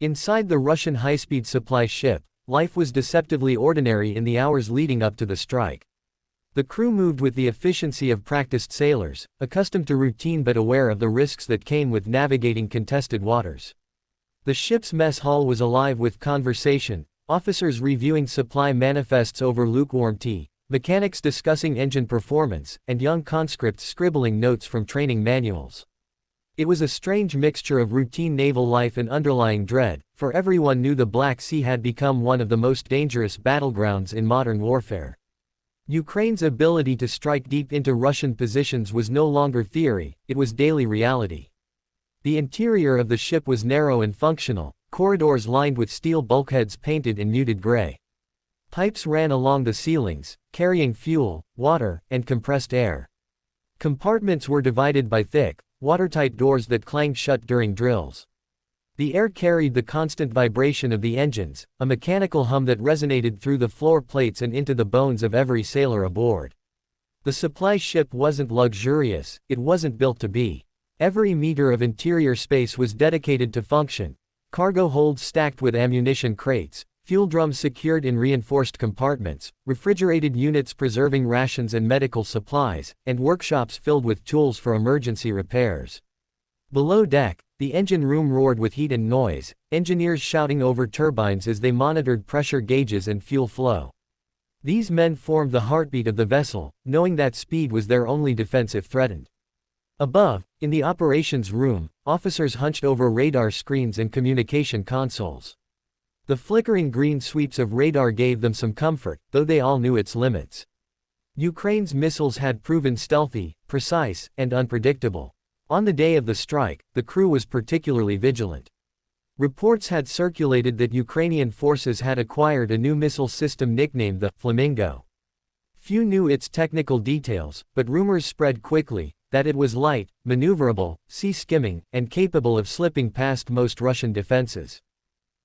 Inside the Russian high-speed supply ship, life was deceptively ordinary in the hours leading up to the strike. The crew moved with the efficiency of practiced sailors, accustomed to routine but aware of the risks that came with navigating contested waters. The ship's mess hall was alive with conversation, officers reviewing supply manifests over lukewarm tea, mechanics discussing engine performance, and young conscripts scribbling notes from training manuals. It was a strange mixture of routine naval life and underlying dread, for everyone knew the Black Sea had become one of the most dangerous battlegrounds in modern warfare. Ukraine's ability to strike deep into Russian positions was no longer theory, it was daily reality. The interior of the ship was narrow and functional, corridors lined with steel bulkheads painted in muted gray. Pipes ran along the ceilings, carrying fuel, water, and compressed air. Compartments were divided by thick, watertight doors that clanged shut during drills. The air carried the constant vibration of the engines, a mechanical hum that resonated through the floor plates and into the bones of every sailor aboard. The supply ship wasn't luxurious, it wasn't built to be. Every meter of interior space was dedicated to function. Cargo holds stacked with ammunition crates, fuel drums secured in reinforced compartments, refrigerated units preserving rations and medical supplies, and workshops filled with tools for emergency repairs. Below deck, the engine room roared with heat and noise, engineers shouting over turbines as they monitored pressure gauges and fuel flow. These men formed the heartbeat of the vessel, knowing that speed was their only defense if threatened. Above, in the operations room, officers hunched over radar screens and communication consoles. The flickering green sweeps of radar gave them some comfort, though they all knew its limits. Ukraine's missiles had proven stealthy, precise, and unpredictable. On the day of the strike, the crew was particularly vigilant. Reports had circulated that Ukrainian forces had acquired a new missile system nicknamed the Flamingo. Few knew its technical details, but rumors spread quickly that it was light, maneuverable, sea-skimming, and capable of slipping past most Russian defenses.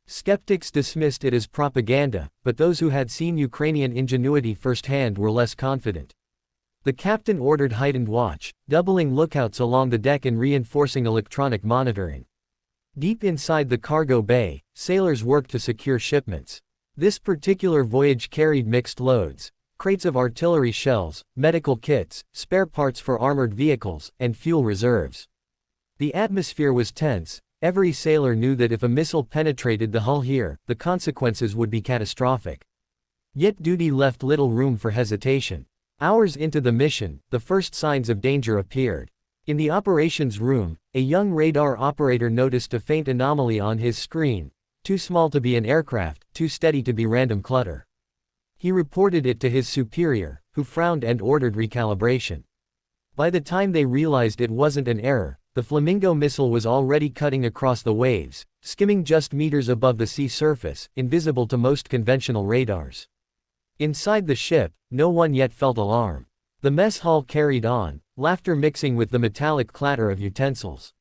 Skeptics dismissed it as propaganda, but those who had seen Ukrainian ingenuity firsthand were less confident. The captain ordered heightened watch, doubling lookouts along the deck and reinforcing electronic monitoring. Deep inside the cargo bay, sailors worked to secure shipments. This particular voyage carried mixed loads: crates of artillery shells, medical kits, spare parts for armored vehicles, and fuel reserves. The atmosphere was tense. Every sailor knew that if a missile penetrated the hull here, the consequences would be catastrophic. Yet duty left little room for hesitation. Hours into the mission, the first signs of danger appeared. In the operations room, a young radar operator noticed a faint anomaly on his screen, too small to be an aircraft, too steady to be random clutter. He reported it to his superior, who frowned and ordered recalibration. By the time they realized it wasn't an error, the Flamingo missile was already cutting across the waves, skimming just meters above the sea surface, invisible to most conventional radars. Inside the ship, no one yet felt alarm. The mess hall carried on, laughter mixing with the metallic clatter of utensils.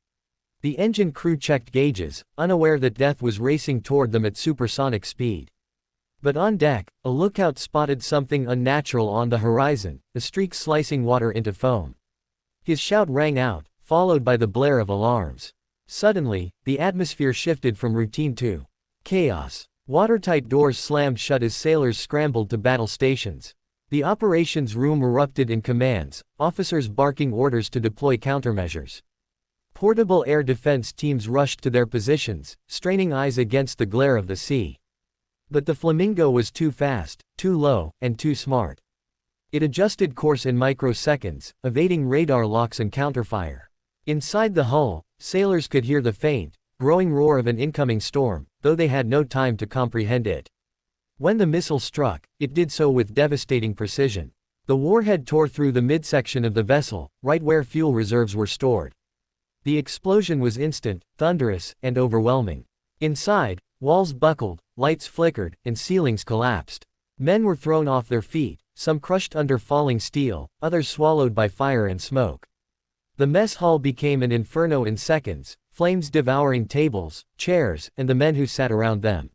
The engine crew checked gauges, unaware that death was racing toward them at supersonic speed. But on deck, a lookout spotted something unnatural on the horizon, a streak slicing water into foam. His shout rang out, followed by the blare of alarms. Suddenly, the atmosphere shifted from routine to chaos. Watertight doors slammed shut as sailors scrambled to battle stations. The operations room erupted in commands, officers barking orders to deploy countermeasures. Portable air defense teams rushed to their positions, straining eyes against the glare of the sea. But the Flamingo was too fast, too low, and too smart. It adjusted course in microseconds, evading radar locks and counterfire. Inside the hull, sailors could hear the faint, growing roar of an incoming storm, though they had no time to comprehend it. When the missile struck, it did so with devastating precision. The warhead tore through the midsection of the vessel, right where fuel reserves were stored. The explosion was instant, thunderous, and overwhelming. Inside, walls buckled, lights flickered, and ceilings collapsed. Men were thrown off their feet, some crushed under falling steel, others swallowed by fire and smoke. The mess hall became an inferno in seconds, flames devouring tables, chairs, and the men who sat around them.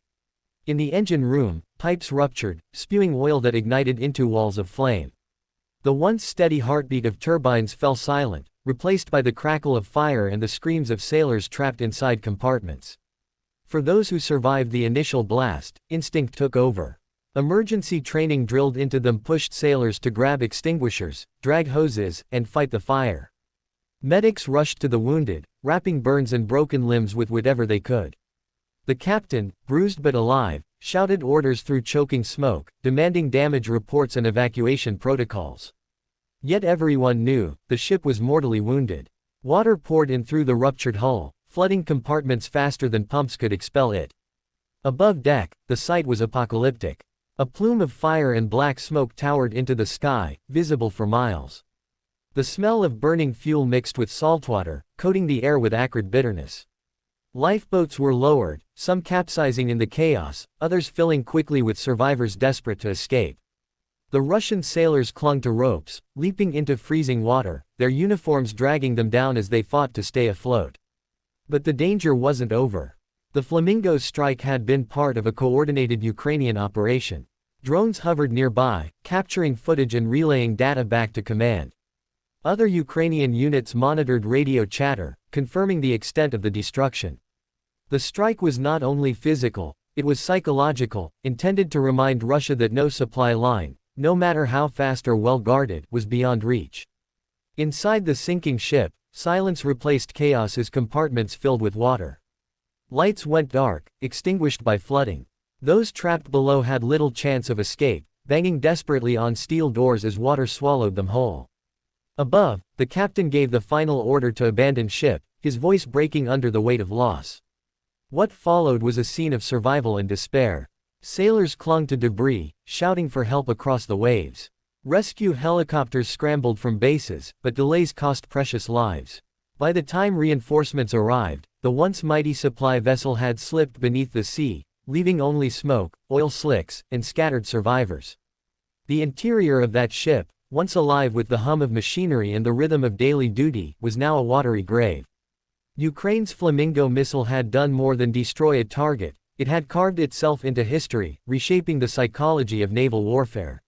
In the engine room, pipes ruptured, spewing oil that ignited into walls of flame. The once steady heartbeat of turbines fell silent, replaced by the crackle of fire and the screams of sailors trapped inside compartments. For those who survived the initial blast, instinct took over. Emergency training drilled into them pushed sailors to grab extinguishers, drag hoses, and fight the fire. Medics rushed to the wounded, wrapping burns and broken limbs with whatever they could. The captain, bruised but alive, shouted orders through choking smoke, demanding damage reports and evacuation protocols. Yet everyone knew, the ship was mortally wounded. Water poured in through the ruptured hull, flooding compartments faster than pumps could expel it. Above deck, the sight was apocalyptic. A plume of fire and black smoke towered into the sky, visible for miles. The smell of burning fuel mixed with saltwater, coating the air with acrid bitterness. Lifeboats were lowered, some capsizing in the chaos, others filling quickly with survivors desperate to escape. The Russian sailors clung to ropes, leaping into freezing water, their uniforms dragging them down as they fought to stay afloat. But the danger wasn't over. The Flamingo's strike had been part of a coordinated Ukrainian operation. Drones hovered nearby, capturing footage and relaying data back to command. Other Ukrainian units monitored radio chatter, confirming the extent of the destruction. The strike was not only physical, it was psychological, intended to remind Russia that no supply line, no matter how fast or well guarded, was beyond reach. Inside the sinking ship, silence replaced chaos as compartments filled with water. Lights went dark, extinguished by flooding. Those trapped below had little chance of escape, banging desperately on steel doors as water swallowed them whole. Above, the captain gave the final order to abandon ship, his voice breaking under the weight of loss. What followed was a scene of survival and despair. Sailors clung to debris, shouting for help across the waves. Rescue helicopters scrambled from bases, but delays cost precious lives. By the time reinforcements arrived, the once mighty supply vessel had slipped beneath the sea, leaving only smoke, oil slicks, and scattered survivors. The interior of that ship, once alive with the hum of machinery and the rhythm of daily duty, was now a watery grave. Ukraine's Flamingo missile had done more than destroy a target, it had carved itself into history, reshaping the psychology of naval warfare.